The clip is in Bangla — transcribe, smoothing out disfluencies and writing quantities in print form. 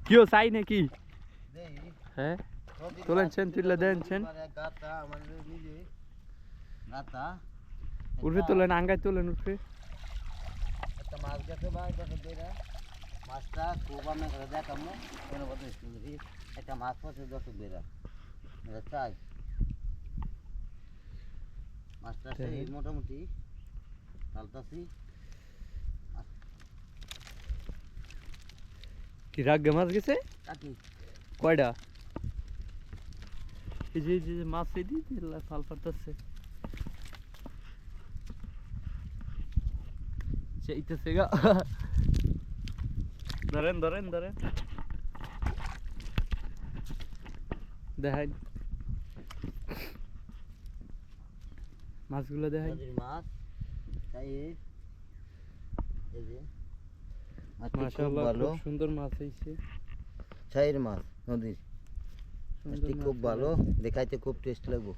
কেউ চাই নাকি? হ্যাঁ তোলেনছেন, তুলে দেনছেন, উঠে তোলেন, আঙ্গায় তোলেন, উঠে একটা মাছ গেছে ভাই, দেখো বেরা মাছটা খুব আমি দেখামো একটা মাছ পড়ছে, দর্শক বেরা এটা চাই মাছটা সেই মোটামুটি চালতাছি। কি রাগ্গে মাছ গেছে? কাটি কয়টা? এই যে মাছ ফাল পারতেছে, চাইতেছে গা। ধরেন ধরেন ধরেন, দেখাই মাছগুলো, দেখাই মাছ তাই এই যে মাশাআল্লাহ, খুব সুন্দর মাছ হইছে। ছাইয়ের মাছ নদীর, খুব ভালো দেখাইতে, খুব টেস্ট লাগবে।